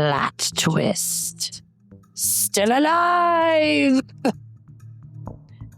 Plot twist. Still alive!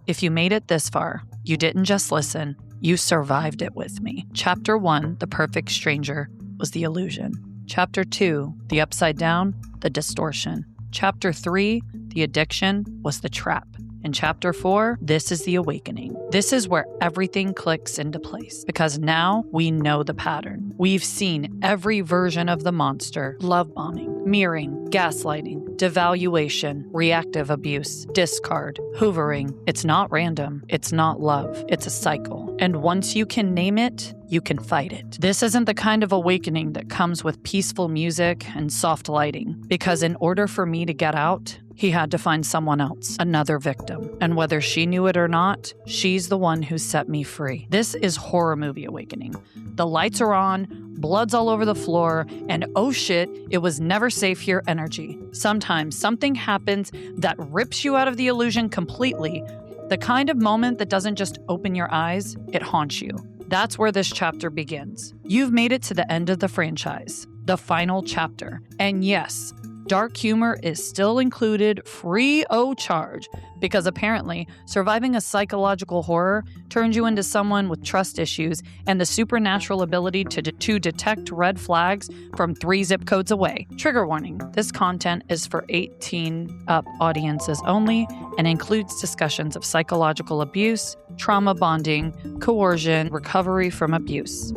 If you made it this far, you didn't just listen, you survived it with me. Chapter 1, The Perfect Stranger, was the illusion. Chapter 2, The Upside Down, the distortion. Chapter 3, The Addiction, was the trap. And Chapter 4, This is the Awakening. This is where everything clicks into place because now we know the pattern. We've seen every version of the monster: love bombing, mirroring, gaslighting, devaluation, reactive abuse, discard, hoovering. It's not random. It's not love. It's a cycle. And once you can name it, you can fight it. This isn't the kind of awakening that comes with peaceful music and soft lighting, because in order for me to get out, he had to find someone else, another victim. And whether she knew it or not, she's the one who set me free. This is horror movie awakening. The lights are on, blood's all over the floor, and oh shit, it was never safe here energy. Sometimes something happens that rips you out of the illusion completely. The kind of moment that doesn't just open your eyes, it haunts you. That's where this chapter begins. You've made it to the end of the franchise, the final chapter. And yes, dark humor is still included free of charge, because apparently surviving a psychological horror turns you into someone with trust issues and the supernatural ability to detect red flags from 3 zip codes away. Trigger warning, this content is for 18 up audiences only and includes discussions of psychological abuse, trauma bonding, coercion, recovery from abuse.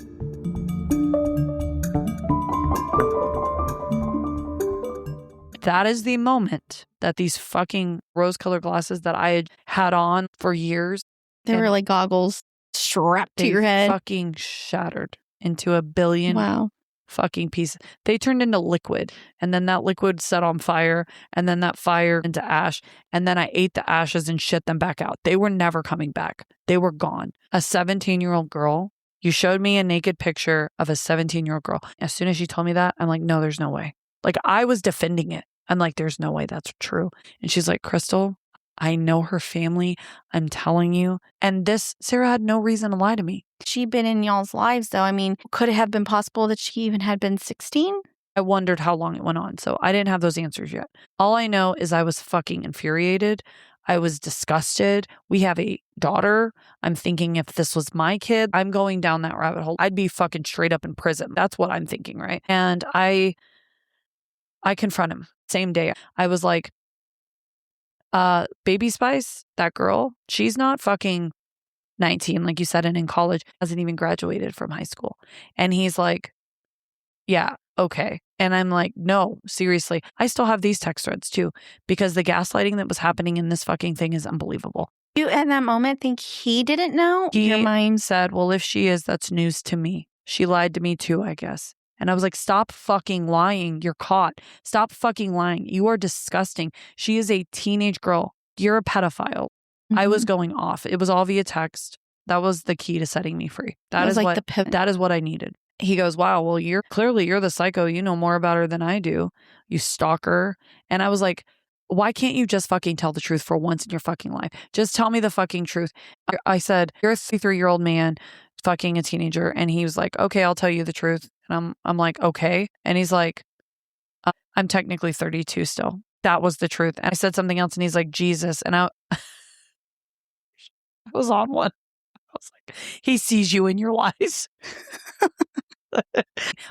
That is the moment that these fucking rose-colored glasses that I had on for years. They were like goggles strapped to your head. Fucking shattered into a billion fucking pieces. They turned into liquid, and then that liquid set on fire, and then that fire into ash, and then I ate the ashes and shit them back out. They were never coming back. They were gone. A 17-year-old girl. You showed me a naked picture of a 17-year-old girl. As soon as she told me that, I'm like, no, there's no way. Like, I was defending it. I'm like, there's no way that's true. And she's like, Krystal, I know her family. I'm telling you. And Sarah had no reason to lie to me. She'd been in y'all's lives, though. I mean, could it have been possible that she even had been 16? I wondered how long it went on. So I didn't have those answers yet. All I know is I was fucking infuriated. I was disgusted. We have a daughter. I'm thinking if this was my kid, I'm going down that rabbit hole. I'd be fucking straight up in prison. That's what I'm thinking, right? And I confront him. Same day. I was like, Baby Spice, that girl, she's not fucking 19, like you said, and in college, hasn't even graduated from high school. And he's like, yeah, okay. And I'm like, no, seriously. I still have these text threads too, because the gaslighting that was happening in this fucking thing is unbelievable. You, at that moment, think he didn't know? Your mind said, well, if she is, that's news to me. She lied to me too, I guess. And I was like, stop fucking lying. You're caught. Stop fucking lying. You are disgusting. She is a teenage girl. You're a pedophile. Mm-hmm. I was going off. It was all via text. That was the key to setting me free. That is what I needed. He goes, wow, well, you're the psycho. You know more about her than I do. You stalker. And I was like, why can't you just fucking tell the truth for once in your fucking life? Just tell me the fucking truth. I said, you're a 33-year-old man fucking a teenager. And he was like, okay, I'll tell you the truth. And I'm like, okay. And he's like, I'm technically 32 still. That was the truth. And I said something else and he's like, Jesus. And I was on one. I was like, he sees you in your lies.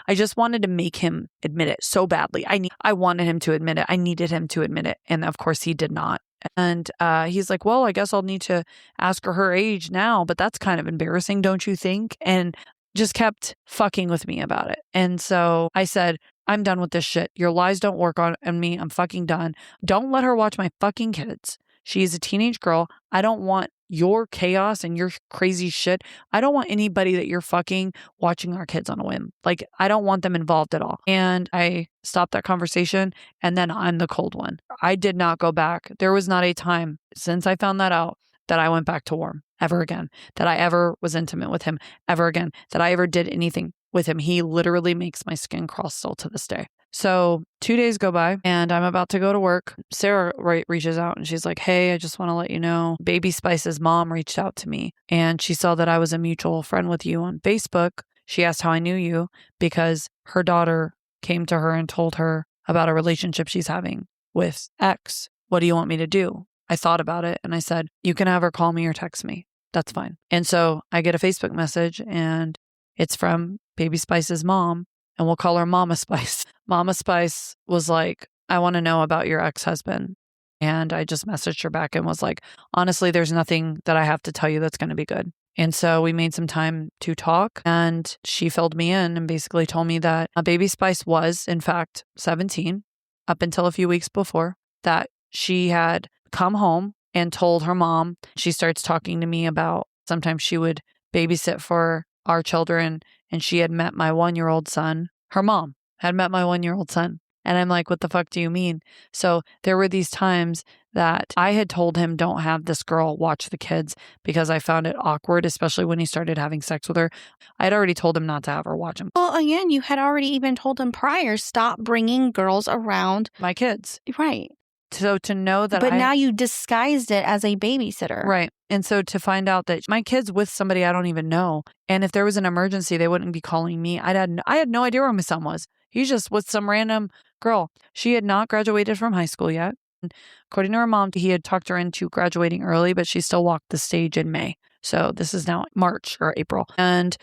I just wanted to make him admit it so badly. I wanted him to admit it. I needed him to admit it. And of course he did not. And he's like, well, I guess I'll need to ask her age now, but that's kind of embarrassing, don't you think? And just kept fucking with me about it. And so I said, I'm done with this shit. Your lies don't work on me. I'm fucking done. Don't let her watch my fucking kids. She's a teenage girl. I don't want your chaos and your crazy shit. I don't want anybody that you're fucking watching our kids on a whim. Like, I don't want them involved at all. And I stopped that conversation. And then I'm the cold one. I did not go back. There was not a time since I found that out that I went back to Warm ever again, that I ever was intimate with him ever again, that I ever did anything with him. He literally makes my skin crawl still to this day. So 2 days go by and I'm about to go to work. Sarah reaches out and she's like, hey, I just want to let you know, Baby Spice's mom reached out to me and she saw that I was a mutual friend with you on Facebook. She asked how I knew you because her daughter came to her and told her about a relationship she's having with X. What do you want me to do? I thought about it and I said, you can have her call me or text me. That's fine. And so I get a Facebook message and it's from Baby Spice's mom, and we'll call her Mama Spice. Mama Spice was like, I want to know about your ex-husband. And I just messaged her back and was like, honestly, there's nothing that I have to tell you that's going to be good. And so we made some time to talk, and she filled me in and basically told me that Baby Spice was, in fact, 17 up until a few weeks before, that she had come home and told her mom. She starts talking to me about sometimes she would babysit for our children, and she had met my 1-year-old son. Her mom had met my 1-year-old son. And I'm like, what the fuck do you mean? So there were these times that I had told him, don't have this girl watch the kids because I found it awkward, especially when he started having sex with her. I'd already told him not to have her watch him. Well, again, you had already even told him prior, stop bringing girls around my kids. Right. So to know that But now you disguised it as a babysitter. Right. And so to find out that my kid's with somebody I don't even know, and if there was an emergency, they wouldn't be calling me. I had no idea where my son was. He's just with some random girl. She had not graduated from high school yet. And according to her mom, he had talked her into graduating early, but she still walked the stage in May. So this is now March or April. And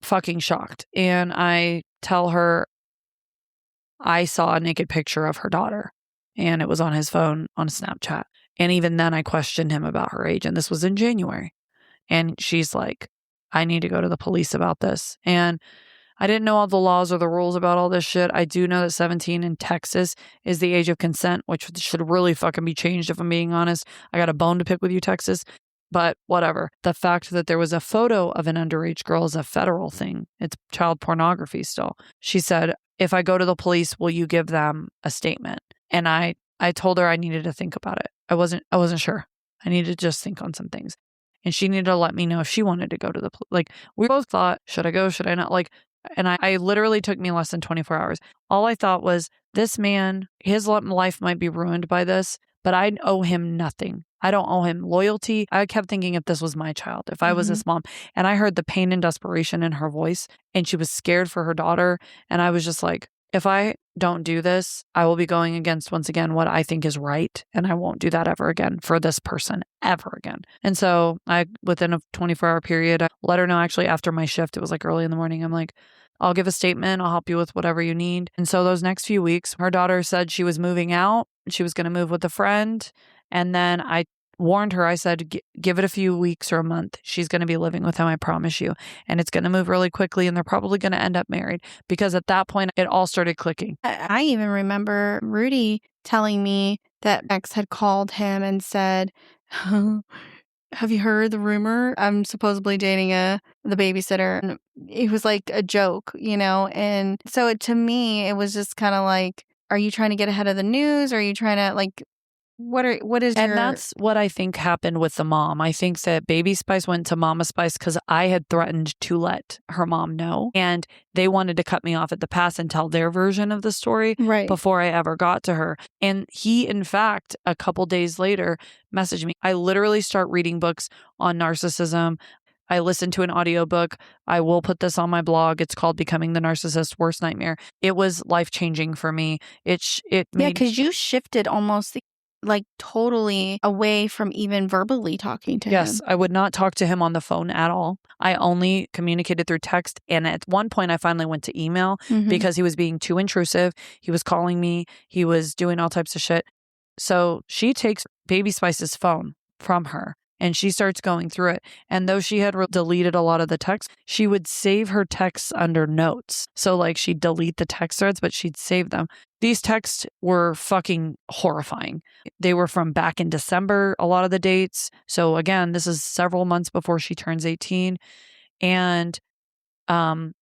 fucking shocked. And I tell her I saw a naked picture of her daughter. And it was on his phone on Snapchat. And even then I questioned him about her age. And this was in January. And she's like, I need to go to the police about this. And I didn't know all the laws or the rules about all this shit. I do know that 17 in Texas is the age of consent, which should really fucking be changed if I'm being honest. I got a bone to pick with you, Texas. But whatever. The fact that there was a photo of an underage girl is a federal thing. It's child pornography still. She said, if I go to the police, will you give them a statement? And I told her I needed to think about it. I wasn't sure. I needed to just think on some things. And she needed to let me know if she wanted to go to the police. Like, we both thought, should I go? Should I not? Like, and I literally took me less than 24 hours. All I thought was, this man, his life might be ruined by this, but I owe him nothing. I don't owe him loyalty. I kept thinking if this was my child, if I was his mom, and I heard the pain and desperation in her voice, and she was scared for her daughter. And I was just like, if I don't do this, I will be going against, once again, what I think is right. And I won't do that ever again for this person, ever again. And so within a 24-hour period, I let her know, actually after my shift, it was like early in the morning. I'm like, I'll give a statement. I'll help you with whatever you need. And so those next few weeks, her daughter said she was moving out. She was going to move with a friend. And then I warned her, I said, give it a few weeks or a month. She's going to be living with him, I promise you. And it's going to move really quickly, and they're probably going to end up married, because at that point, it all started clicking. I even remember Rudy telling me that X had called him and said, have you heard the rumor? I'm supposedly dating the babysitter. And it was like a joke, And so to me, it was just kind of like, are you trying to get ahead of the news? Or are you trying to And that's what I think happened with the mom. I think that Baby Spice went to Mama Spice because I had threatened to let her mom know. And they wanted to cut me off at the pass and tell their version of the story before I ever got to her. And he, in fact, a couple days later, messaged me. I literally start reading books on narcissism. I listened to an audiobook. I will put this on my blog. It's called Becoming the Narcissist's Worst Nightmare. It was life-changing for me. Because you shifted almost like totally away from even verbally talking to him. Yes, I would not talk to him on the phone at all. I only communicated through text. And at one point, I finally went to email because he was being too intrusive. He was calling me. He was doing all types of shit. So she takes Baby Spice's phone from her and she starts going through it. And though she had deleted a lot of the text, she would save her texts under notes. So like she'd delete the text threads, but she'd save them. These texts were fucking horrifying. They were from back in December, a lot of the dates. So again, this is several months before she turns 18. And one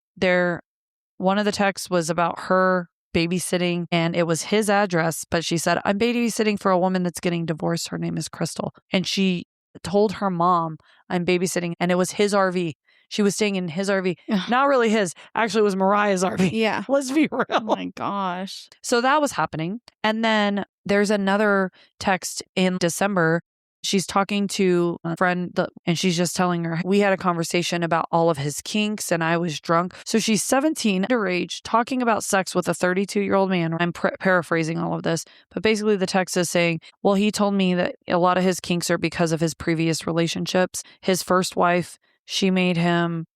of the texts was about her babysitting, and it was his address, but she said, I'm babysitting for a woman that's getting divorced. Her name is Krystal. And she told her mom, I'm babysitting, and it was his RV. She was staying in his RV. Not really his. Actually, it was Mariah's RV. Yeah. Let's be real. Oh my gosh. So that was happening. And then there's another text in December. she's talking to a friend and she's just telling her, we had a conversation about all of his kinks and I was drunk. So she's 17, underage, talking about sex with a 32-year-old man. I'm paraphrasing all of this, but basically the text is saying, well, he told me that a lot of his kinks are because of his previous relationships. His first wife, she made him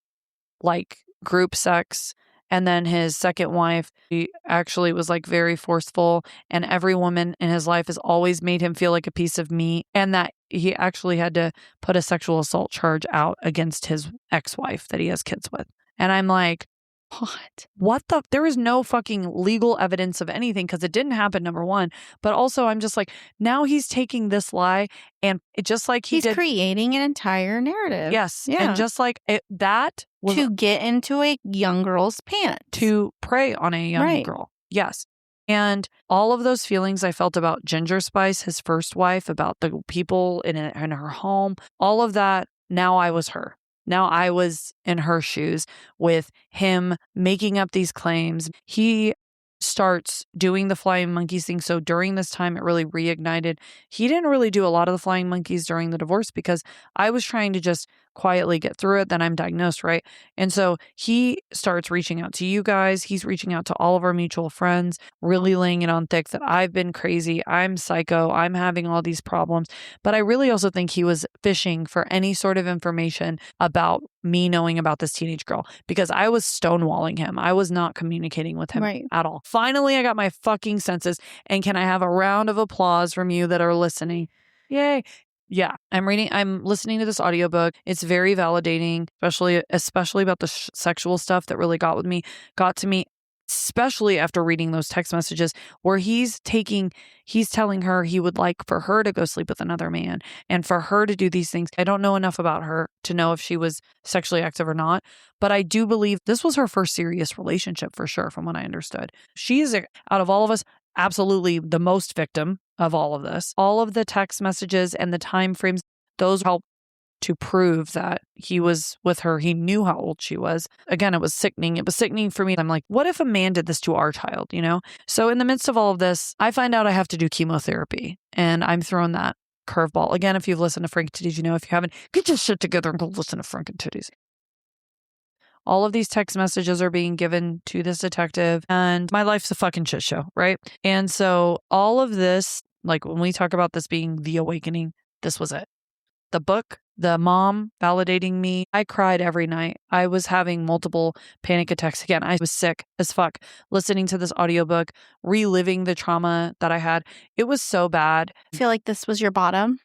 like group sex. And then his second wife, she actually was like very forceful. And every woman in his life has always made him feel like a piece of meat. And that he actually had to put a sexual assault charge out against his ex-wife that he has kids with. And I'm like, what the? There is no fucking legal evidence of anything because it didn't happen, number one. But also, I'm just like, now he's taking this lie and it just like he's creating an entire narrative. Yes. Yeah. And just like that was to get into a young girl's pants. To prey on a young girl. Yes. And all of those feelings I felt about Ginger Spice, his first wife, about the people in her home, all of that, now I was her. Now I was in her shoes with him making up these claims. He starts doing the flying monkeys thing. So during this time, it really reignited. He didn't really do a lot of the flying monkeys during the divorce because I was trying to just quietly get through it. Then I'm diagnosed, right? And so he starts reaching out to you guys. He's reaching out to all of our mutual friends, really laying it on thick that I've been crazy. I'm psycho. I'm having all these problems. But I really also think he was fishing for any sort of information about me knowing about this teenage girl because I was stonewalling him. I was not communicating with him at all. Finally, I got my fucking senses. And can I have a round of applause from you that are listening? Yay. Yeah, I'm listening to this audiobook. It's very validating, especially about the sexual stuff that really got to me, especially after reading those text messages where he's telling her he would like for her to go sleep with another man and for her to do these things. I don't know enough about her to know if she was sexually active or not, but I do believe this was her first serious relationship for sure, from what I understood. She is, out of all of us, absolutely the most victim of all of this. All of the text messages and the time frames, those help to prove that he was with her. He knew how old she was. Again, it was sickening. It was sickening for me. I'm like, what if a man did this to our child, you know? So in the midst of all of this, I find out I have to do chemotherapy and I'm throwing that curveball. Again, if you've listened to Frank and Titties, you know, if you haven't, get your shit together and go listen to Frank and Titties. All of these text messages are being given to this detective and my life's a fucking shit show, right? And so all of this, like when we talk about this being the awakening, this was it. The book, the mom validating me. I cried every night. I was having multiple panic attacks. Again, I was sick as fuck listening to this audiobook, reliving the trauma that I had. It was so bad. I feel like this was your bottom.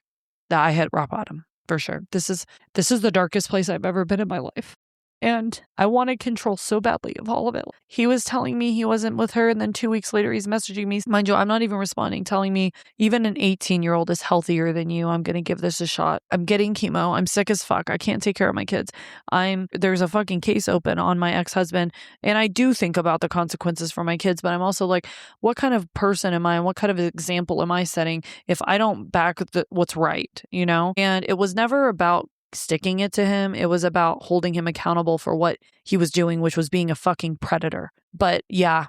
That I hit rock bottom for sure. This is the darkest place I've ever been in my life. And I wanted control so badly of all of it. He was telling me he wasn't with her. And then 2 weeks later, he's messaging me. Mind you, I'm not even responding, telling me even an 18-year-old is healthier than you. I'm going to give this a shot. I'm getting chemo. I'm sick as fuck. I can't take care of my kids. There's a fucking case open on my ex-husband. And I do think about the consequences for my kids. But I'm also like, what kind of person am I? And what kind of example am I setting if I don't back what's right, you know? And it was never about sticking it to him. It was about holding him accountable for what he was doing, which was being a fucking predator. But yeah,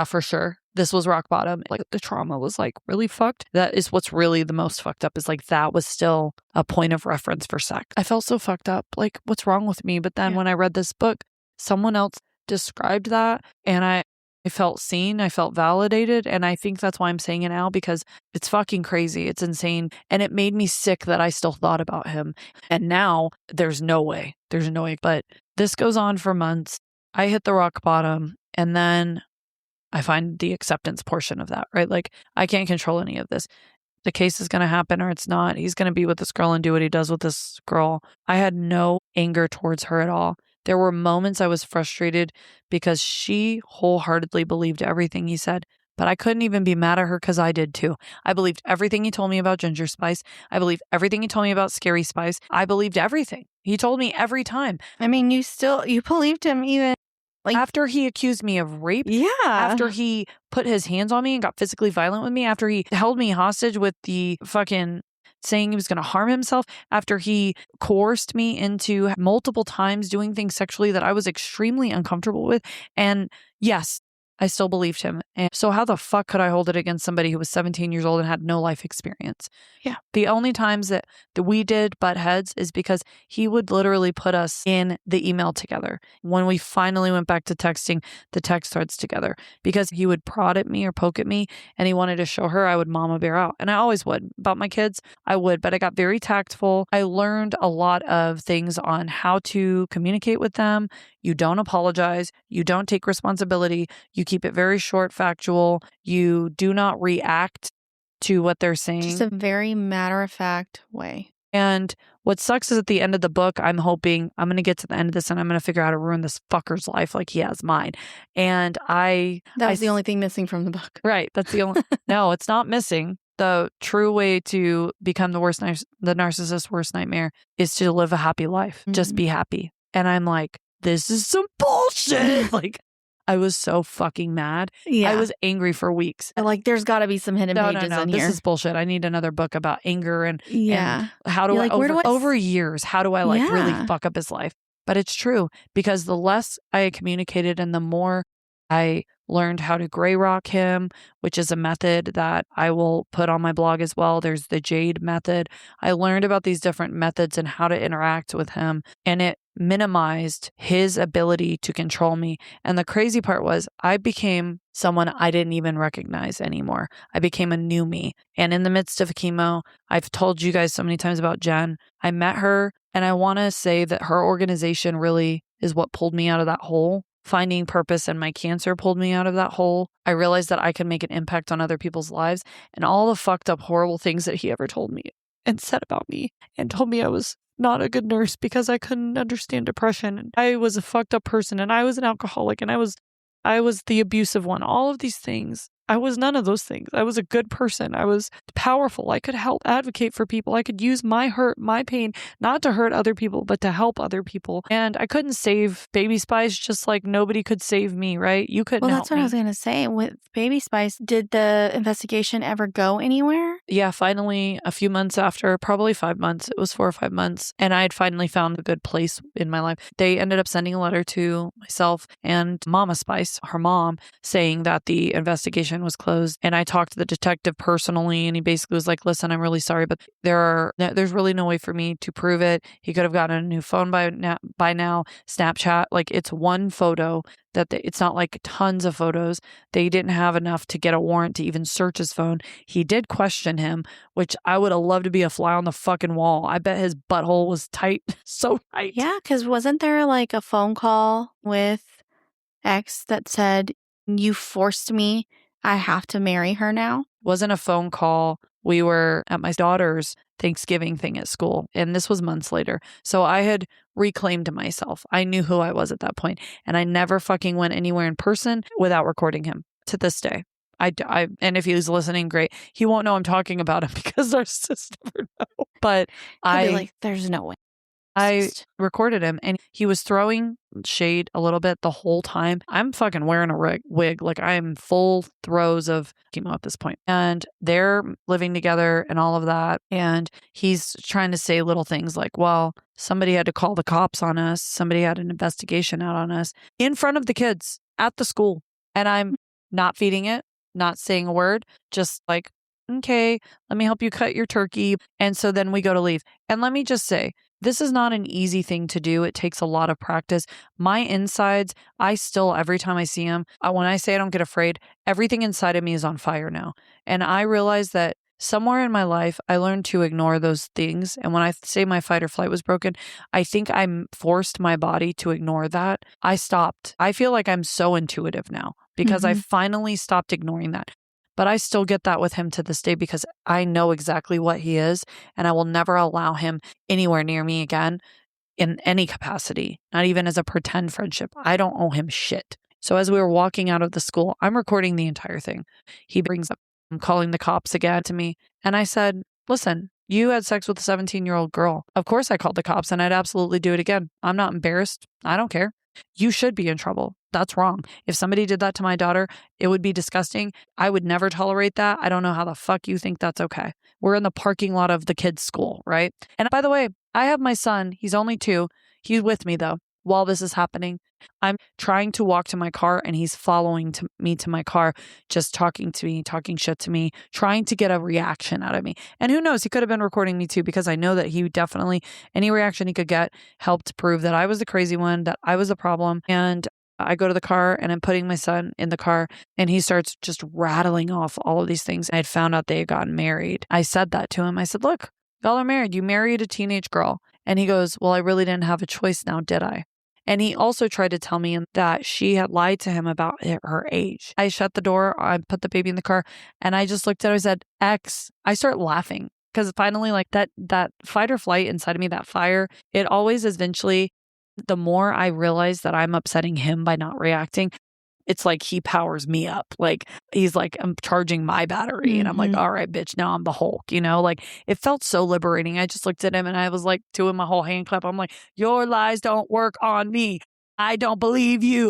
for sure. This was rock bottom. Like the trauma was like really fucked. That is what's really the most fucked up is like that was still a point of reference for sex. I felt so fucked up. Like what's wrong with me? But then when I read this book, someone else described that and I felt seen, I felt validated, and I think that's why I'm saying it now because it's fucking crazy. It's insane. And it made me sick that I still thought about him. And now there's no way. There's no way. But this goes on for months. I hit the rock bottom and then I find the acceptance portion of that, right? Like I can't control any of this. The case is going to happen or it's not. He's going to be with this girl and do what he does with this girl. I had no anger towards her at all. There were moments I was frustrated because she wholeheartedly believed everything he said, but I couldn't even be mad at her because I did too. I believed everything he told me about Ginger Spice. I believed everything he told me about Scary Spice. I believed everything he told me every time. I mean, you believed him even like after he accused me of rape. Yeah. After he put his hands on me and got physically violent with me. After he held me hostage with the fucking saying he was going to harm himself, after he coerced me into multiple times doing things sexually that I was extremely uncomfortable with. And yes, I still believed him. And so how the fuck could I hold it against somebody who was 17 years old and had no life experience? Yeah. The only times that we did butt heads is because he would literally put us in the email together. When we finally went back to texting the text threads together, because he would prod at me or poke at me and he wanted to show her, I would mama bear out. And I always would. About my kids, I would, but I got very tactful. I learned a lot of things on how to communicate with them. You don't apologize. You don't take responsibility. You keep it very short, factual. You do not react to what they're saying. Just a very matter-of-fact way. And what sucks is at the end of the book, I'm hoping I'm going to get to the end of this and I'm going to figure out how to ruin this fucker's life like he has mine. And that was the only thing missing from the book. Right. That's the only. No, it's not missing. The true way to become the narcissist's worst nightmare is to live a happy life. Just be happy. And I'm like, this is some bullshit. Like, I was so fucking mad. Yeah. I was angry for weeks. Like, there's got to be some hidden pages in here. This is bullshit. I need another book about anger and how do You're I, like, over years, how do I really fuck up his life? But it's true, because the less I communicated and the more I learned how to gray rock him, which is a method that I will put on my blog as well. There's the Jade method. I learned about these different methods and how to interact with him, and it minimized his ability to control me. And the crazy part was I became someone I didn't even recognize anymore. I became a new me. And in the midst of chemo, I've told you guys so many times about Jen. I met her, and I want to say that her organization really is what pulled me out of that hole. Finding purpose in my cancer pulled me out of that hole. I realized that I could make an impact on other people's lives, and all the fucked up, horrible things that he ever told me and said about me and told me I was not a good nurse because I couldn't understand depression. And I was a fucked up person, and I was an alcoholic, and I was the abusive one. All of these things. I was none of those things. I was a good person. I was powerful. I could help advocate for people. I could use my hurt, my pain, not to hurt other people, but to help other people. And I couldn't save Baby Spice just like nobody could save me, right? You couldn't help me. Well, that's what I was going to say. With Baby Spice, did the investigation ever go anywhere? Yeah, finally, a few months after, probably 5 months. It was 4 or 5 months. And I had finally found a good place in my life. They ended up sending a letter to myself and Mama Spice, her mom, saying that the investigation was closed. And I talked to the detective personally, and he basically was like, listen, I'm really sorry, but there's really no way for me to prove it. He could have gotten a new phone by now. Snapchat, like, it's one photo it's not like tons of photos. They didn't have enough to get a warrant to even search his phone. He did question him, which I would have loved to be a fly on the fucking wall. I bet his butthole was tight. So tight. Yeah, because wasn't there like a phone call with X that said, you forced me, I have to marry her now? Wasn't a phone call. We were at my daughter's Thanksgiving thing at school, and this was months later. So I had reclaimed myself. I knew who I was at that point, and I never fucking went anywhere in person without recording him to this day. And if he's listening, great. He won't know I'm talking about him because our sister never know. But He'll be like, there's no way. I recorded him, and he was throwing shade a little bit the whole time. I'm fucking wearing a wig. Like, I'm full throes of chemo at this point. And they're living together and all of that. And he's trying to say little things like, well, somebody had to call the cops on us. Somebody had an investigation out on us in front of the kids at the school. And I'm not feeding it, not saying a word, just like, okay, let me help you cut your turkey. And so then we go to leave. And let me just say, this is not an easy thing to do. It takes a lot of practice. My insides, I still, every time I see him, when I say I don't get afraid, everything inside of me is on fire now. And I realize that somewhere in my life, I learned to ignore those things. And when I say my fight or flight was broken, I think I forced my body to ignore that. I stopped. I feel like I'm so intuitive now because I finally stopped ignoring that. But I still get that with him to this day because I know exactly what he is, and I will never allow him anywhere near me again in any capacity, not even as a pretend friendship. I don't owe him shit. So as we were walking out of the school, I'm recording the entire thing. He brings up, I'm calling the cops again to me. And I said, listen, you had sex with a 17-year-old girl. Of course I called the cops, and I'd absolutely do it again. I'm not embarrassed. I don't care. You should be in trouble. That's wrong. If somebody did that to my daughter, it would be disgusting. I would never tolerate that. I don't know how the fuck you think that's okay. We're in the parking lot of the kids' school, right? And by the way, I have my son. He's only 2. He's with me though. while this is happening. I'm trying to walk to my car and he's following me to my car, just talking to me, talking shit to me, trying to get a reaction out of me. And who knows, he could have been recording me too, because I know that he definitely, any reaction he could get helped prove that I was the crazy one, that I was the problem. And I go to the car and I'm putting my son in the car and he starts just rattling off all of these things. I had found out they had gotten married. I said that to him. I said, look, y'all are married. You married a teenage girl. And he goes, well, I really didn't have a choice now, did I? And he also tried to tell me that she had lied to him about her age. I shut the door, I put the baby in the car, and I just looked at her and said, X. I start laughing because finally, like that fight or flight inside of me, that fire, it always eventually, the more I realize that I'm upsetting him by not reacting, it's like he powers me up. Like he's like, I'm charging my battery. And I'm like, all right, bitch, now I'm the Hulk, like it felt so liberating. I just looked at him and I was like doing my whole hand clap. I'm like, your lies don't work on me. I don't believe you.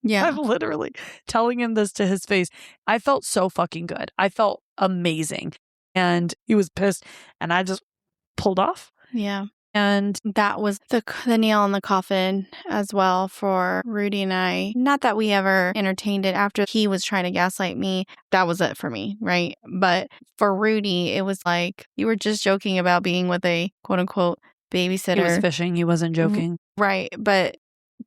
Yeah. I'm literally telling him this to his face. I felt so fucking good. I felt amazing. And he was pissed and I just pulled off. Yeah. And that was the nail in the coffin as well for Rudy and I. Not that we ever entertained it after he was trying to gaslight me. That was it for me, right? But for Rudy, it was like you were just joking about being with a quote unquote babysitter. He was fishing. He wasn't joking. Right. But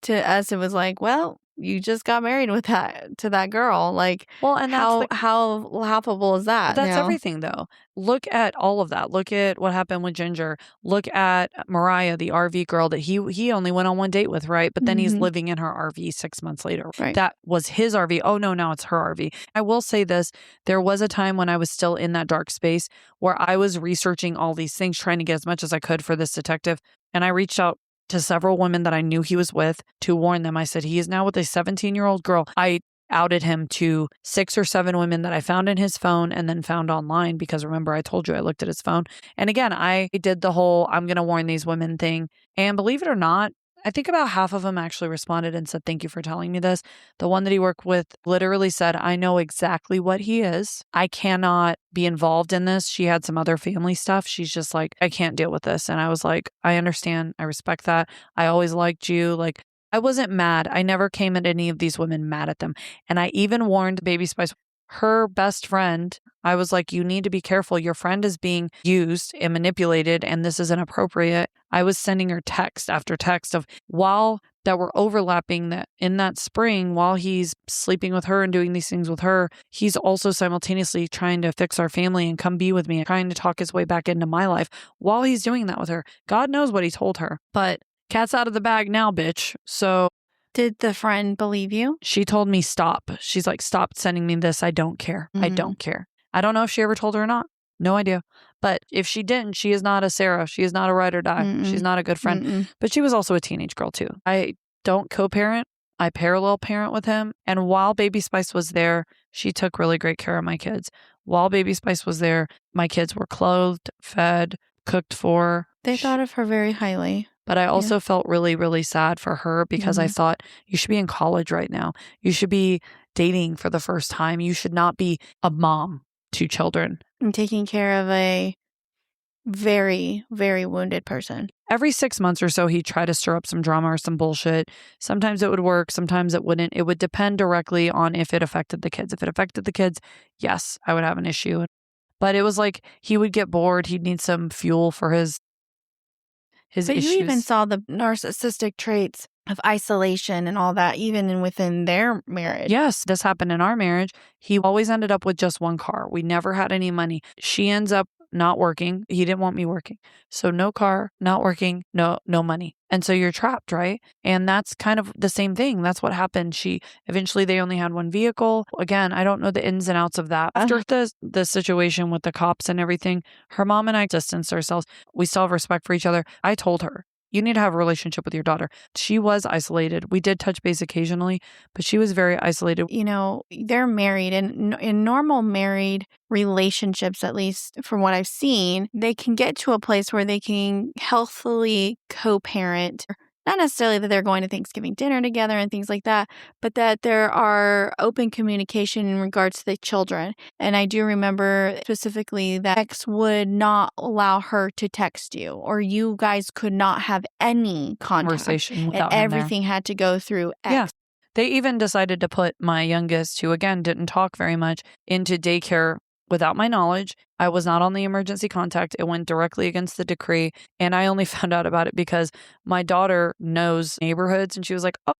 to us, it was like, well, you just got married with to that girl. Like, well, and that's how laughable is that? That's everything, though. Look at all of that. Look at what happened with Ginger. Look at Mariah, the RV girl that he only went on one date with, right? But then he's living in her RV 6 months later. Right. That was his RV. Oh, no, now it's her RV. I will say this. There was a time when I was still in that dark space where I was researching all these things, trying to get as much as I could for this detective. And I reached out to several women that I knew he was with to warn them. I said, he is now with a 17-year-old girl. I outed him to 6 or 7 women that I found in his phone and then found online, because remember, I told you I looked at his phone. And again, I did the whole I'm going to warn these women thing. And believe it or not, I think about half of them actually responded and said, thank you for telling me this. The one that he worked with literally said, I know exactly what he is. I cannot be involved in this. She had some other family stuff. She's just like, I can't deal with this. And I was like, I understand. I respect that. I always liked you. Like, I wasn't mad. I never came at any of these women mad at them. And I even warned Baby Spice, her best friend. I was like, you need to be careful. Your friend is being used and manipulated, and this is inappropriate. I was sending her text after text of while that were overlapping that in that spring, while he's sleeping with her and doing these things with her, he's also simultaneously trying to fix our family and come be with me, trying to talk his way back into my life while he's doing that with her. God knows what he told her, but cat's out of the bag now, bitch. So did the friend believe you? She told me stop. She's like, stop sending me this. I don't care. I don't care. I don't know if she ever told her or not. No idea. But if she didn't, she is not a Sarah. She is not a ride or die. She's not a good friend. But she was also a teenage girl too. I don't co-parent. I parallel parent with him. And while Baby Spice was there, she took really great care of my kids. While Baby Spice was there, my kids were clothed, fed, cooked for. They thought of her very highly. But I also felt really, really sad for her because I thought, you should be in college right now. You should be dating for the first time. You should not be a mom to children. And taking care of a very, very wounded person. Every 6 months or so, he'd try to stir up some drama or some bullshit. Sometimes it would work. Sometimes it wouldn't. It would depend directly on if it affected the kids. If it affected the kids, yes, I would have an issue. But it was like he would get bored. He'd need some fuel for his but issues. You even saw the narcissistic traits of isolation and all that, even within their marriage. Yes, this happened in our marriage. He always ended up with just one car. We never had any money. She ends up not working. He didn't want me working. So no car, not working, no money. And so you're trapped, right? And that's kind of the same thing. That's what happened. Eventually they only had one vehicle. Again, I don't know the ins and outs of that. After the situation with the cops and everything, her mom and I distanced ourselves. We still have respect for each other. I told her, you need to have a relationship with your daughter. She was isolated. We did touch base occasionally, but she was very isolated. You know, they're married, and in normal married relationships, at least from what I've seen, they can get to a place where they can healthily co-parent not necessarily that they're going to Thanksgiving dinner together and things like that, but that there are open communication in regards to the children. And I do remember specifically that X would not allow her to text you, or you guys could not have any Conversation contact, without and him there. everything had to go through X. Yeah. They even decided to put my youngest, who again didn't talk very much, into daycare without my knowledge. I was not on the emergency contact. It went directly against the decree. And I only found out about it because my daughter knows neighborhoods, and she was like, oh,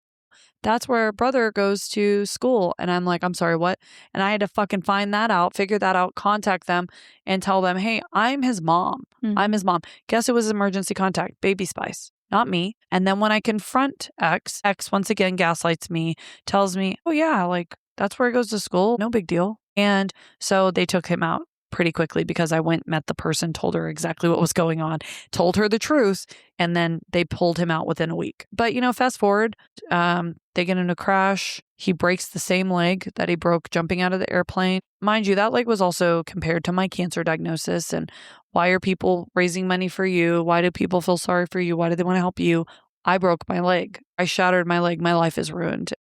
that's where brother goes to school. And I'm like, I'm sorry, what? And I had to fucking find that out, figure that out, contact them and tell them, hey, I'm his mom. I'm his mom. Guess who was emergency contact? Baby Spice, not me. And then when I confront X once again gaslights me, tells me, oh yeah, like that's where he goes to school. No big deal. And so they took him out pretty quickly because I went, met the person, told her exactly what was going on, told her the truth, and then they pulled him out within a week. But, fast forward, they get in a crash. He breaks the same leg that he broke jumping out of the airplane. Mind you, that leg was also compared to my cancer diagnosis. And why are people raising money for you? Why do people feel sorry for you? Why do they want to help you? I broke my leg. I shattered my leg. My life is ruined.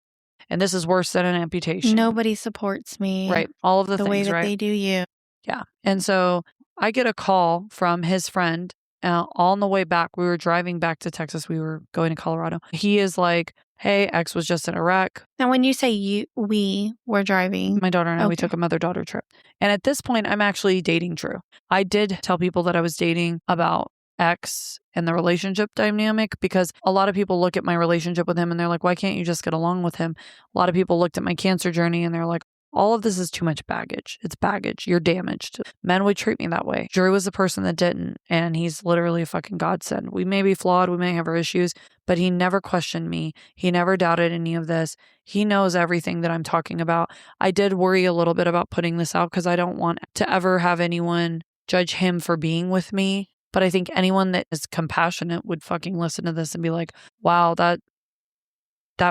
And this is worse than an amputation. Nobody supports me. Right. All of the things, way that right? they do you. Yeah. And so I get a call from his friend on the way back. We were driving back to Texas. We were going to Colorado. He is like, hey, X was just in a wreck. Now, when you say we were driving. My daughter and I, we Okay. took a mother-daughter trip. And at this point, I'm actually dating Drew. I did tell people that I was dating about X and the relationship dynamic because a lot of people look at my relationship with him and they're like, why can't you just get along with him? A lot of people looked at my cancer journey and they're like, all of this is too much baggage. It's baggage. You're damaged. Men would treat me that way. Drew was the person that didn't, and he's literally a fucking godsend. We may be flawed. We may have our issues, but he never questioned me. He never doubted any of this. He knows everything that I'm talking about. I did worry a little bit about putting this out because I don't want to ever have anyone judge him for being with me. But I think anyone that is compassionate would fucking listen to this and be like, wow, that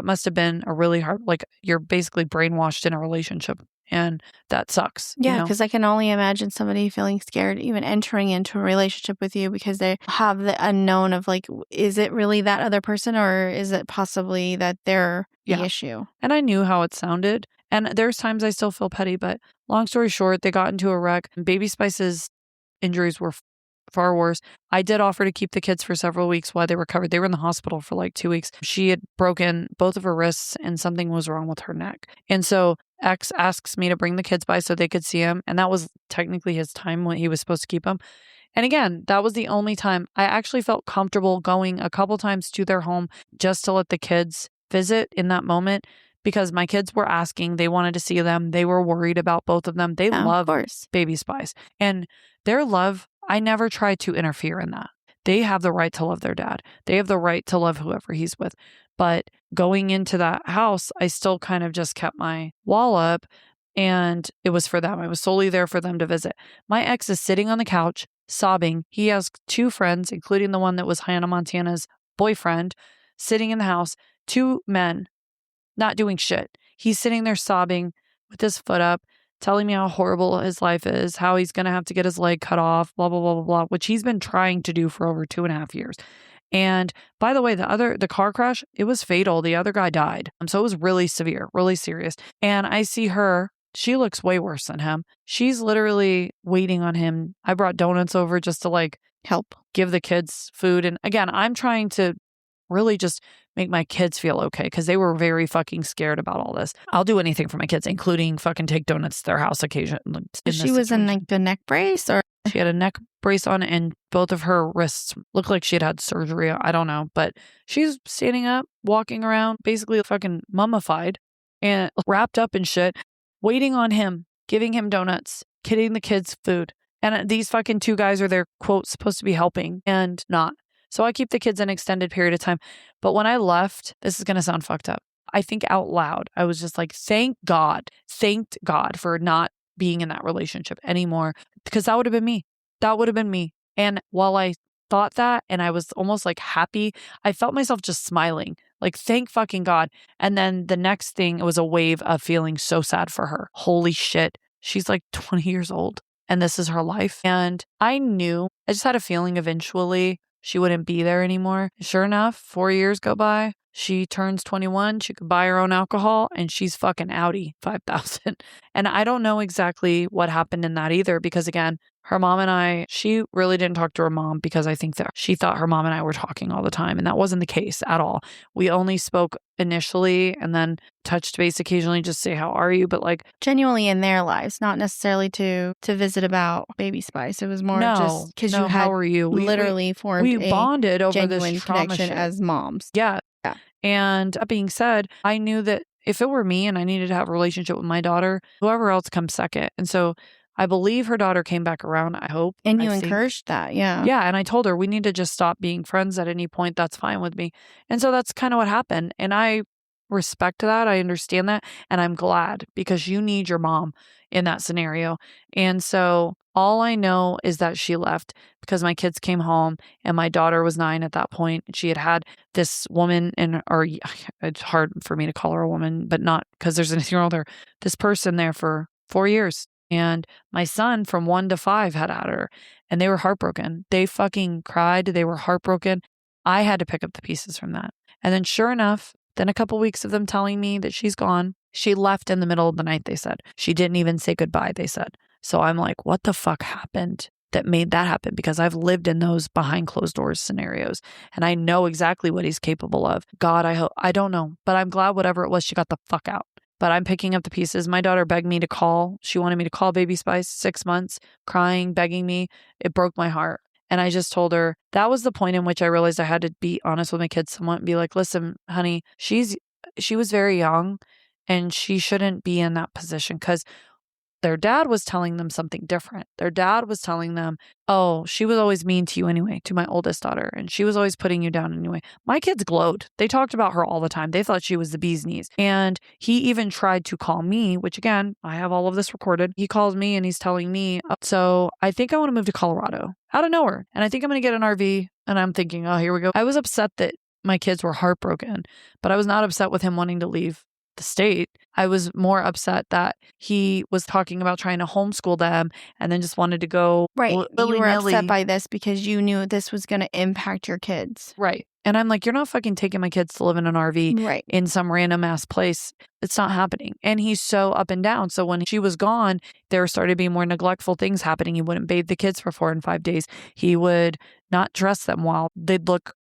must have been a really hard, like you're basically brainwashed in a relationship and that sucks. Yeah, because I can only imagine somebody feeling scared even entering into a relationship with you because they have the unknown of like, is it really that other person or is it possibly that they're the issue? And I knew how it sounded. And there's times I still feel petty, but long story short, they got into a wreck. Baby Spice's injuries were far worse. I did offer to keep the kids for several weeks while they recovered. They were in the hospital for like 2 weeks. She had broken both of her wrists and something was wrong with her neck. And so X asks me to bring the kids by so they could see him. And that was technically his time when he was supposed to keep them. And again, that was the only time I actually felt comfortable going a couple times to their home just to let the kids visit in that moment because my kids were asking. They wanted to see them. They were worried about both of them. They love Baby Spice. And their love, I never tried to interfere in that. They have the right to love their dad. They have the right to love whoever he's with. But going into that house, I still kind of just kept my wall up and it was for them. I was solely there for them to visit. My ex is sitting on the couch, sobbing. He has 2 friends, including the one that was Hannah Montana's boyfriend, sitting in the house, 2 men, not doing shit. He's sitting there sobbing with his foot up, telling me how horrible his life is, how he's going to have to get his leg cut off, blah, blah, blah, blah, blah, which he's been trying to do for over 2.5 years. And by the way, the car crash, it was fatal. The other guy died. So it was really severe, really serious. And I see her. She looks way worse than him. She's literally waiting on him. I brought donuts over just to like help give the kids food. And again, I'm trying to really just make my kids feel okay because they were very fucking scared about all this. I'll do anything for my kids, including fucking take donuts to their house occasionally. She was in like a neck brace or? She had a neck brace on and both of her wrists looked like she had surgery. I don't know, but she's standing up, walking around, basically fucking mummified and wrapped up in shit, waiting on him, giving him donuts, getting the kids food. And these fucking 2 guys are there, quote, supposed to be helping and not. So I keep the kids an extended period of time. But when I left, this is going to sound fucked up. I think out loud, I was just like, thanked God for not being in that relationship anymore. Because that would have been me. That would have been me. And while I thought that and I was almost like happy, I felt myself just smiling. Like, thank fucking God. And then the next thing, it was a wave of feeling so sad for her. Holy shit. She's like 20 years old and this is her life. And I knew, I just had a feeling eventually she wouldn't be there anymore. Sure enough, 4 years go by. She turns 21. She could buy her own alcohol and she's fucking outie 5,000. And I don't know exactly what happened in that either because, again, her mom and I, she really didn't talk to her mom because I think that she thought her mom and I were talking all the time. And that wasn't the case at all. We only spoke initially and then touched base occasionally, just say, how are you? But like genuinely in their lives, not necessarily to visit about Baby Spice. It was more just because you had how are you? literally formed we a bonded over genuine this trauma connection shit. as moms. Yeah. Yeah. And that being said, I knew that if it were me and I needed to have a relationship with my daughter, whoever else comes second. And so I believe her daughter came back around, I hope. And you encouraged that, yeah. Yeah, and I told her we need to just stop being friends at any point. That's fine with me. And so that's kind of what happened. And I respect that. I understand that. And I'm glad because you need your mom in that scenario. And so all I know is that she left because my kids came home and my daughter was 9 at that point. She had had this woman or it's hard for me to call her a woman, but not because there's anything wrong with her. This person there for 4 years. And my son from 1 to 5 had at her and they were heartbroken. They fucking cried. They were heartbroken. I had to pick up the pieces from that. And then sure enough, then a couple weeks of them telling me that she's gone. She left in the middle of the night, they said. She didn't even say goodbye, they said. So I'm like, what the fuck happened that made that happen? Because I've lived in those behind closed doors scenarios and I know exactly what he's capable of. God, I don't know, but I'm glad whatever it was, she got the fuck out. But I'm picking up the pieces. My daughter begged me to call. She wanted me to call Baby Spice, 6 months, crying, begging me. It broke my heart. And I just told her that was the point in which I realized I had to be honest with my kids somewhat and be like, listen, honey, she was very young and she shouldn't be in that position because their dad was telling them something different. Their dad was telling them, oh, she was always mean to you anyway, to my oldest daughter, and she was always putting you down anyway. My kids glowed. They talked about her all the time. They thought she was the bee's knees. And he even tried to call me, which again, I have all of this recorded. He calls me and he's telling me, so I think I want to move to Colorado out of nowhere. And I think I'm going to get an RV. And I'm thinking, oh, here we go. I was upset that my kids were heartbroken, but I was not upset with him wanting to leave the state. I was more upset that he was talking about trying to homeschool them and then just wanted to go right. You were willy-nilly. upset by this because you knew this was going to impact your kids. Right. And I'm like, you're not fucking taking my kids to live in an RV in some random ass place. It's not happening. And he's so up and down. So when she was gone, there started being more neglectful things happening. He wouldn't bathe the kids for 4 and 5 days. He would not dress them well. They'd look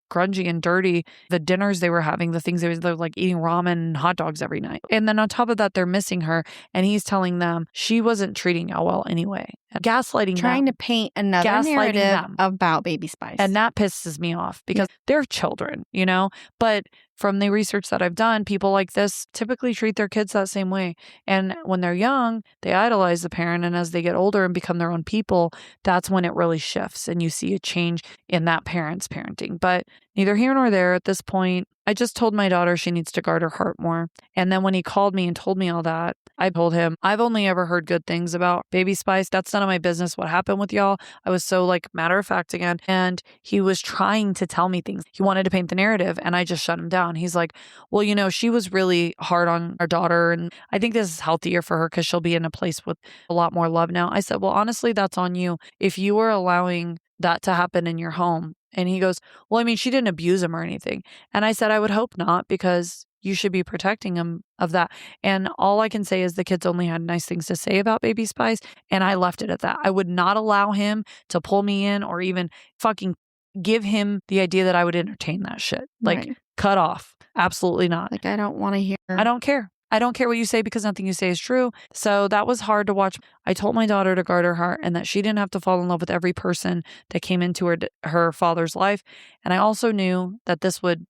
grungy and dirty. The dinners they were having, the things they're like eating ramen and hot dogs every night. And then on top of that, they're missing her. And he's telling them she wasn't treating y'all well anyway. Gaslighting Trying them. to paint another narrative about Baby Spice. And that pisses me off because they're children, you know? But from the research that I've done, people like this typically treat their kids that same way. And when they're young, they idolize the parent. And as they get older and become their own people, that's when it really shifts. And you see a change in that parent's parenting. But neither here nor there at this point. I just told my daughter she needs to guard her heart more. And then when he called me and told me all that, I told him, I've only ever heard good things about Baby Spice. That's none of my business what happened with y'all. I was so like matter of fact again. And he was trying to tell me things. He wanted to paint the narrative and I just shut him down. He's like, well, you know, she was really hard on our daughter. And I think this is healthier for her because she'll be in a place with a lot more love now. I said, well, honestly, that's on you. If you were allowing that to happen in your home. And he goes, well, I mean, she didn't abuse him or anything. And I said, I would hope not, because you should be protecting him of that. And all I can say is the kids only had nice things to say about Baby Spice. And I left it at that. I would not allow him to pull me in or even fucking give him the idea that I would entertain that shit. Like, cut off. Absolutely not. Like, I don't want to hear. I don't care. I don't care what you say because nothing you say is true. So that was hard to watch. I told my daughter to guard her heart and that she didn't have to fall in love with every person that came into her father's life. And I also knew that this would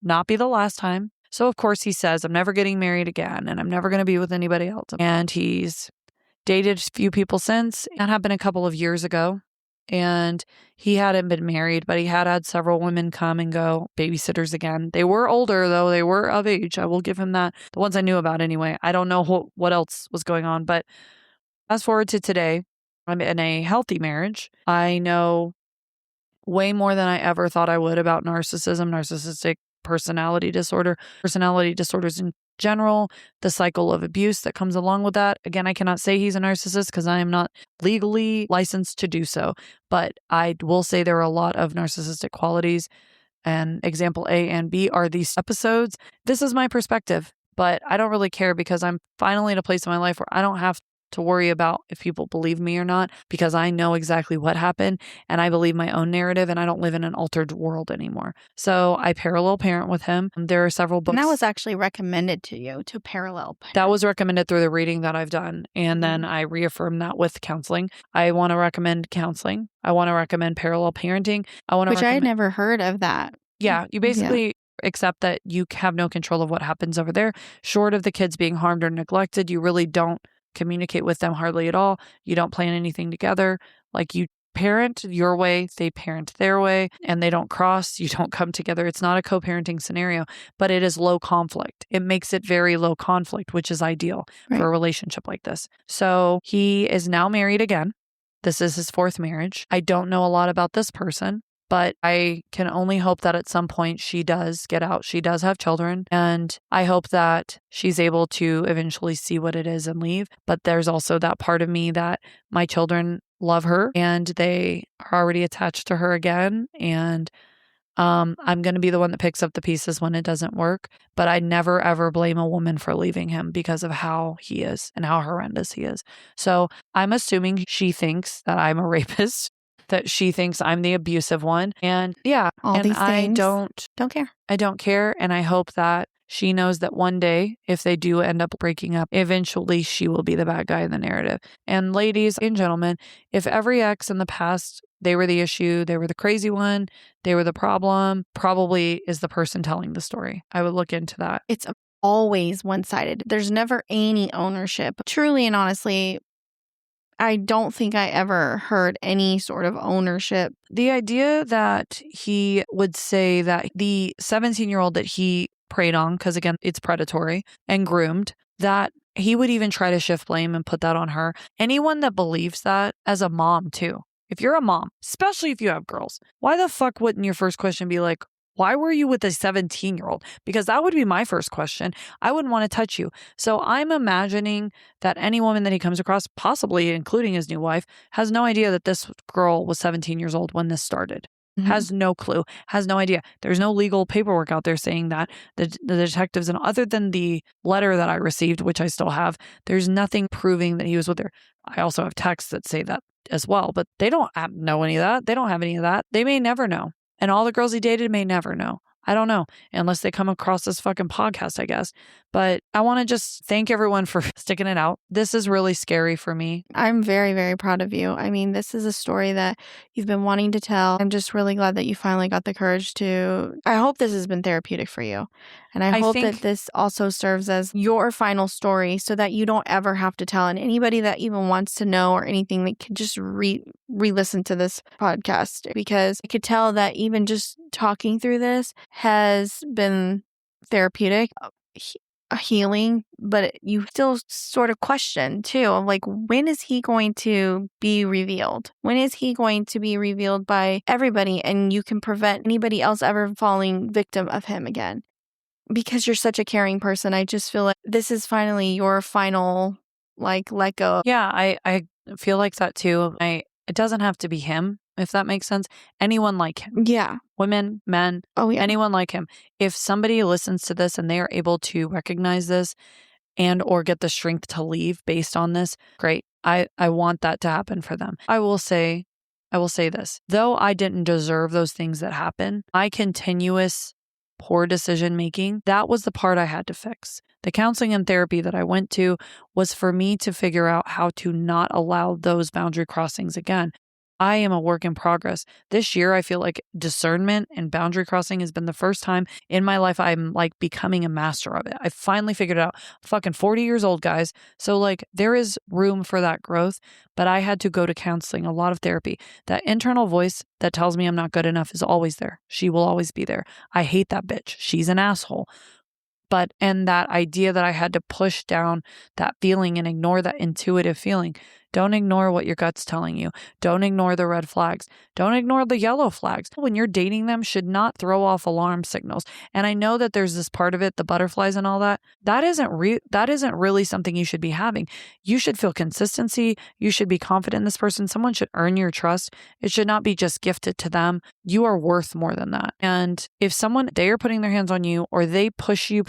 not be the last time. So of course he says, I'm never getting married again and I'm never going to be with anybody else. And he's dated a few people since. That happened a couple of years ago. And he hadn't been married, but he had several women come and go, babysitters again. They were older, though. They were of age. I will give him that. The ones I knew about anyway. I don't know what else was going on. But fast forward to today, I'm in a healthy marriage. I know way more than I ever thought I would about narcissism, narcissistic personality disorder, personality disorders in general, the cycle of abuse that comes along with that. Again, I cannot say he's a narcissist because I am not legally licensed to do so, but I will say there are a lot of narcissistic qualities, and example A and B are these episodes. This is my perspective, but I don't really care because I'm finally in a place in my life where I don't have to worry about if people believe me or not, because I know exactly what happened and I believe my own narrative and I don't live in an altered world anymore. So I parallel parent with him. There are several books. And that was actually recommended to you to parallel parent. That was recommended through the reading that I've done. And then I reaffirmed that with counseling. I want to recommend counseling. I want to recommend parallel parenting. Which I had never heard of that. Yeah. You basically accept that you have no control of what happens over there. Short of the kids being harmed or neglected, you really don't communicate with them hardly at all. You don't plan anything together. Like, you parent your way, they parent their way, and they don't cross. You don't come together. It's not a co-parenting scenario, but it is low conflict. It makes it very low conflict, which is ideal for a relationship like this. So he is now married again. This is his 4th marriage. I don't know a lot about this person, but I can only hope that at some point she does get out. She does have children, and I hope that she's able to eventually see what it is and leave. But there's also that part of me that my children love her and they are already attached to her again. And I'm going to be the one that picks up the pieces when it doesn't work. But I never, ever blame a woman for leaving him because of how he is and how horrendous he is. So I'm assuming she thinks that I'm a rapist, that she thinks I'm the abusive one. And all and these things. I don't care. I don't care. And I hope that she knows that one day, if they do end up breaking up, eventually she will be the bad guy in the narrative. And ladies and gentlemen, if every ex in the past, they were the issue, they were the crazy one, they were the problem, probably is the person telling the story. I would look into that. It's always one-sided. There's never any ownership. Truly and honestly, I don't think I ever heard any sort of ownership. The idea that he would say that the 17-year-old that he preyed on, because again, it's predatory and groomed, that he would even try to shift blame and put that on her. Anyone that believes that, as a mom too, if you're a mom, especially if you have girls, why the fuck wouldn't your first question be like, why were you with a 17-year-old? Because that would be my first question. I wouldn't want to touch you. So I'm imagining that any woman that he comes across, possibly including his new wife, has no idea that this girl was 17 years old when this started. Has no clue, has no idea. There's no legal paperwork out there saying that. The detectives, and other than the letter that I received, which I still have, there's nothing proving that he was with her. I also have texts that say that as well, but they don't know any of that. They don't have any of that. They may never know. And all the girls he dated may never know. I don't know, unless they come across this fucking podcast, I guess. But I want to just thank everyone for sticking it out. This is really scary for me. I'm very, very proud of you. I mean, this is a story that you've been wanting to tell. I'm just really glad that you finally got the courage to. I hope this has been therapeutic for you. And I hope that this also serves as your final story so that you don't ever have to tell. And anybody that even wants to know or anything, they could just re-listen to this podcast, because I could tell that even just talking through this has been therapeutic, healing, but you still sort of question too, of like, when is he going to be revealed? When is he going to be revealed by everybody and you can prevent anybody else ever falling victim of him again? Because you're such a caring person, I just feel like this is finally your final, like, let go. Yeah, I feel like that too. It doesn't have to be him, if that makes sense. Anyone like him. Yeah. Women, men, anyone like him. If somebody listens to this and they are able to recognize this and or get the strength to leave based on this, great. I want that to happen for them. I will say this. Though I didn't deserve those things that happen, my continuous poor decision making, that was the part I had to fix. The counseling and therapy that I went to was for me to figure out how to not allow those boundary crossings again. I am a work in progress. This year, I feel like discernment and boundary crossing has been the first time in my life I'm like becoming a master of it. I finally figured it out. I'm fucking 40 years old, guys. So like there is room for that growth, but I had to go to counseling, a lot of therapy. That internal voice that tells me I'm not good enough is always there. She will always be there. I hate that bitch. She's an asshole. And that idea that I had to push down that feeling and ignore that intuitive feeling. Don't ignore what your gut's telling you. Don't ignore the red flags. Don't ignore the yellow flags. When you're dating them, should not throw off alarm signals. And I know that there's this part of it, the butterflies and all that. That isn't really something you should be having. You should feel consistency. You should be confident in this person. Someone should earn your trust. It should not be just gifted to them. You are worth more than that. And if they are putting their hands on you, or they push you,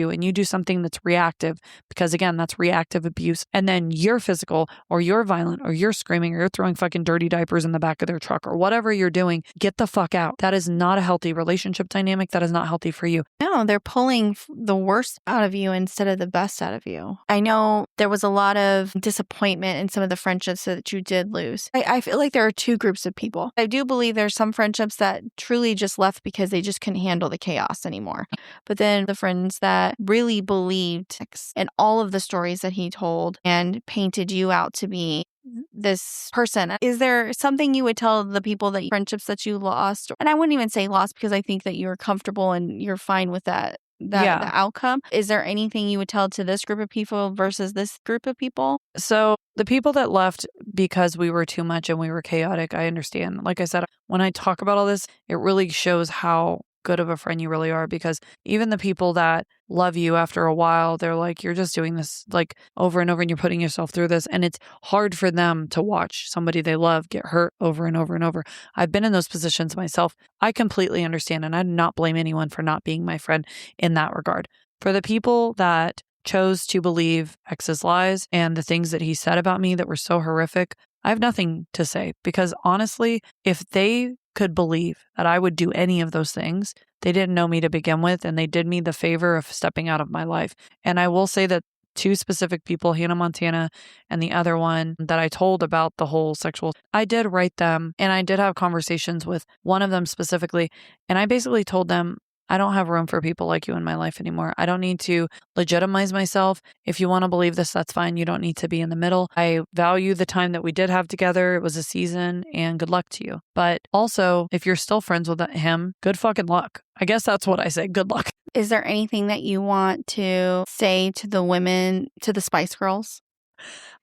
and you do something that's reactive, because again, that's reactive abuse, and then you're physical, or you're violent, or you're screaming, or you're throwing fucking dirty diapers in the back of their truck, or whatever you're doing, get the fuck out. That is not a healthy relationship dynamic. That is not healthy for you. No, they're pulling the worst out of you instead of the best out of you. I know there was a lot of disappointment in some of the friendships that you did lose. I feel like there are two groups of people. I do believe there's some friendships that truly just left because they just couldn't handle the chaos anymore. But then the friends that really believed in all of the stories that he told and painted you out to be this person. Is there something you would tell the people friendships that you lost? And I wouldn't even say lost, because I think that you're comfortable and you're fine with that the outcome. Is there anything you would tell to this group of people versus this group of people? So the people that left because we were too much and we were chaotic, I understand. Like I said, when I talk about all this, it really shows how good of a friend you really are, because even the people that love you after a while, they're like, you're just doing this like over and over and you're putting yourself through this. And it's hard for them to watch somebody they love get hurt over and over and over. I've been in those positions myself. I completely understand. And I do not blame anyone for not being my friend in that regard. For the people that chose to believe X's lies and the things that he said about me that were so horrific, I have nothing to say, because honestly, if they could believe that I would do any of those things, they didn't know me to begin with, and they did me the favor of stepping out of my life. And I will say that two specific people, Hannah Montana and the other one that I told about the whole sexual, I did write them, and I did have conversations with one of them specifically, and I basically told them, I don't have room for people like you in my life anymore. I don't need to legitimize myself. If you want to believe this, that's fine. You don't need to be in the middle. I value the time that we did have together. It was a season, and good luck to you. But also, if you're still friends with him, good fucking luck. I guess that's what I say. Good luck. Is there anything that you want to say to the women, to the Spice Girls?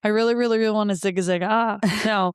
I really, really, really want to zig. No.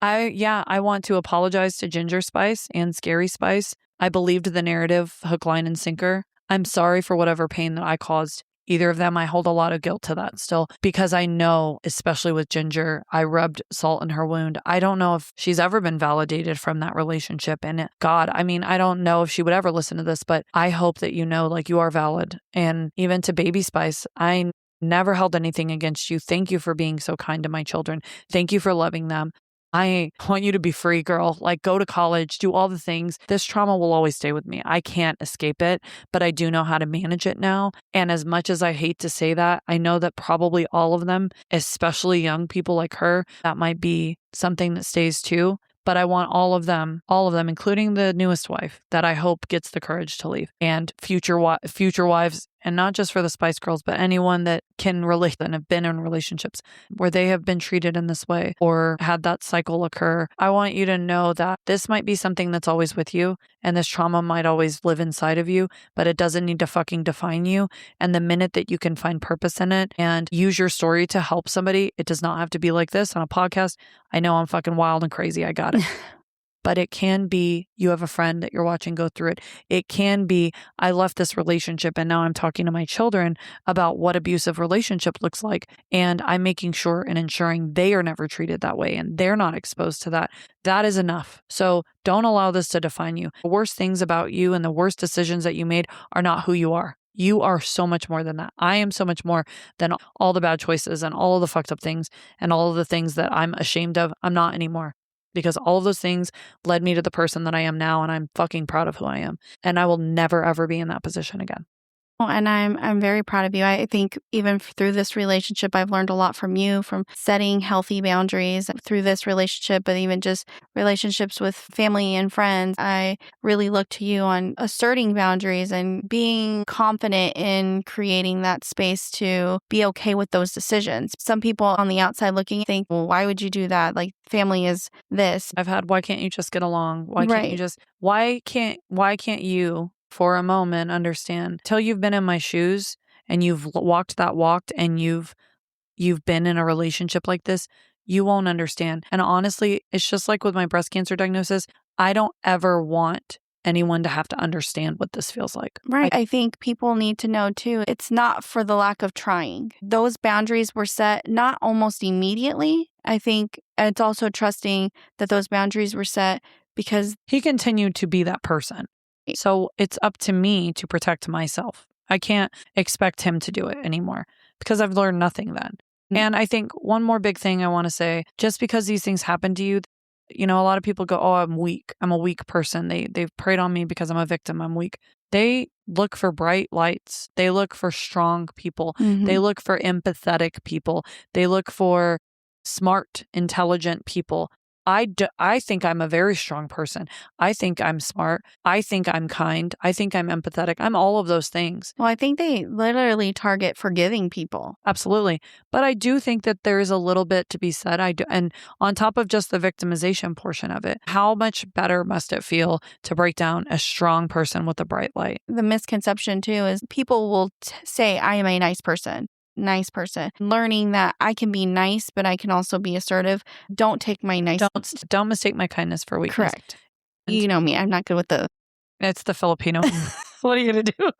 I want to apologize to Ginger Spice and Scary Spice. I believed the narrative hook, line, and sinker. I'm sorry for whatever pain that I caused either of them. I hold a lot of guilt to that still, because I know, especially with Ginger, I rubbed salt in her wound. I don't know if she's ever been validated from that relationship. And God, I mean, I don't know if she would ever listen to this, but I hope that you know, like, you are valid. And even to Baby Spice, I never held anything against you. Thank you for being so kind to my children. Thank you for loving them. I want you to be free, girl. Like, go to college, do all the things. This trauma will always stay with me. I can't escape it, but I do know how to manage it now. And as much as I hate to say that, I know that probably all of them, especially young people like her, that might be something that stays too. But I want all of them, including the newest wife, that I hope gets the courage to leave, and future wives, and not just for the Spice Girls, but anyone that can relate and have been in relationships where they have been treated in this way or had that cycle occur. I want you to know that this might be something that's always with you, and this trauma might always live inside of you, but it doesn't need to fucking define you. And the minute that you can find purpose in it and use your story to help somebody, it does not have to be like this on a podcast. I know I'm fucking wild and crazy. I got it. But it can be you have a friend that you're watching go through it. It can be I left this relationship and now I'm talking to my children about what abusive relationship looks like. And I'm making sure and ensuring they are never treated that way and they're not exposed to that. That is enough. So don't allow this to define you. The worst things about you and the worst decisions that you made are not who you are. You are so much more than that. I am so much more than all the bad choices and all of the fucked up things and all of the things that I'm ashamed of. I'm not anymore. Because all of those things led me to the person that I am now, and I'm fucking proud of who I am. And I will never, ever be in that position again. And I'm very proud of you. I think even through this relationship, I've learned a lot from you, from setting healthy boundaries through this relationship, but even just relationships with family and friends. I really look to you on asserting boundaries and being confident in creating that space to be okay with those decisions. Some people on the outside looking think, well, why would you do that? Like, family is this. I've had, why can't you just get along? Why can't you for a moment understand till you've been in my shoes and you've walked that walk and you've you've been in a relationship like this, you won't understand. And honestly, it's just like with my breast cancer diagnosis, I don't ever want anyone to have to understand what this feels like. Right. I think people need to know too, it's not for the lack of trying. Those boundaries were set not almost immediately. I think it's also trusting that those boundaries were set because he continued to be that person. So it's up to me to protect myself. I can't expect him to do it anymore because I've learned nothing then. And I think one more big thing I want to say, just because these things happen to you, a lot of people go, oh, I'm weak. I'm a weak person. They've preyed on me because I'm a victim. I'm weak. They look for bright lights. They look for strong people. They look for empathetic people. They look for smart, intelligent people. I think I'm a very strong person. I think I'm smart. I think I'm kind. I think I'm empathetic. I'm all of those things. Well, I think they literally target forgiving people. Absolutely. But I do think that there is a little bit to be said. And on top of just the victimization portion of it, how much better must it feel to break down a strong person with a bright light? The misconception too is people will say, I am a nice person. Learning that I can be nice, but I can also be assertive. Don't take my nice. Don't mistake my kindness for weakness. Correct. You know me. I'm not good with the. It's the Filipino. What are you going to do?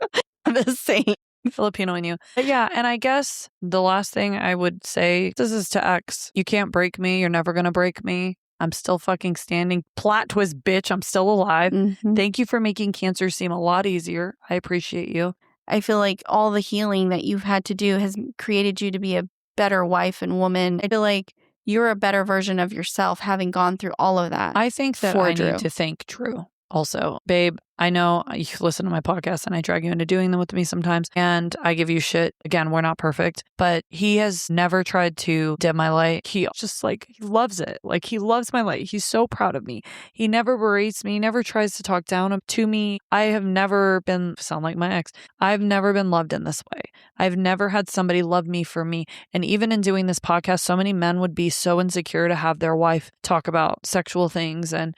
The same. Filipino in you. But yeah. And I guess the last thing I would say, this is to X. You can't break me. You're never going to break me. I'm still fucking standing. Plot twist, bitch. I'm still alive. Thank you for making cancer seem a lot easier. I appreciate you. I feel like all the healing that you've had to do has created you to be a better wife and woman. I feel like you're a better version of yourself having gone through all of that. I think that I need to thank Drew also. Babe, I know you listen to my podcast and I drag you into doing them with me sometimes and I give you shit. Again, we're not perfect, but he has never tried to dim my light. He just he loves it. Like he loves my light. He's so proud of me. He never berates me, never tries to talk down to me. I have never been, sound like my ex, I've never been loved in this way. I've never had somebody love me for me. And even in doing this podcast, so many men would be so insecure to have their wife talk about sexual things and,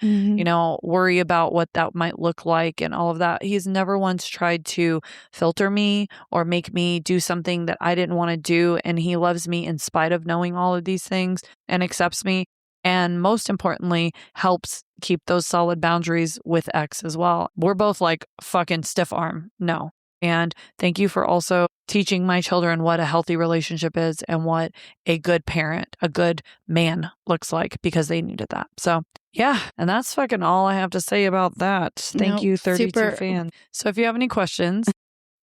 worry about what that might look like and all of that. He's never once tried to filter me or make me do something that I didn't want to do. And he loves me in spite of knowing all of these things and accepts me. And most importantly, helps keep those solid boundaries with X as well. We're both like fucking stiff arm. No. And thank you for also teaching my children what a healthy relationship is and what a good parent, a good man looks like because they needed that. So yeah, and that's fucking all I have to say about that. Thank you, 32 fans. So if you have any questions,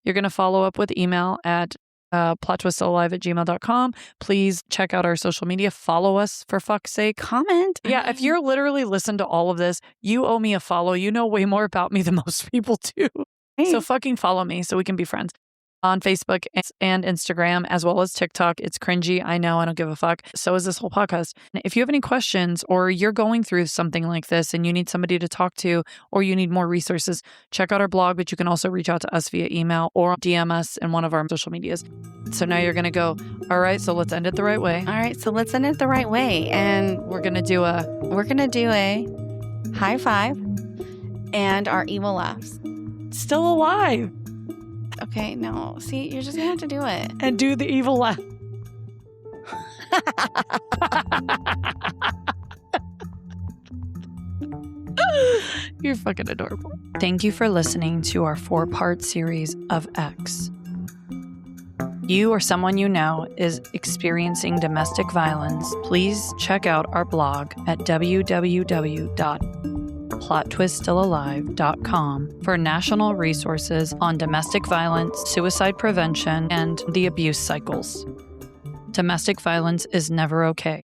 you're going to follow up with email at plottwiststillalive@gmail.com. Please check out our social media. Follow us for fuck's sake. Comment. Yeah, if you're literally listened to all of this, you owe me a follow. You know way more about me than most people do. Hey. So fucking follow me so we can be friends. On Facebook and Instagram, as well as TikTok. It's cringy. I know. I don't give a fuck. So is this whole podcast. If you have any questions or you're going through something like this and you need somebody to talk to or you need more resources, check out our blog, but you can also reach out to us via email or DM us in one of our social medias. So now you're going to go, all right, so let's end it the right way. All right, so let's end it the right way. And we're going to do a high five and our evil laughs. Still alive. Okay, no. See, you're just going to have to do it. And do the evil laugh. You're fucking adorable. Thank you for listening to our 4-part series of X. You or someone you know is experiencing domestic violence, please check out our blog at www.plottwiststillalive.com for national resources on domestic violence, suicide prevention, and the abuse cycles. Domestic violence is never okay.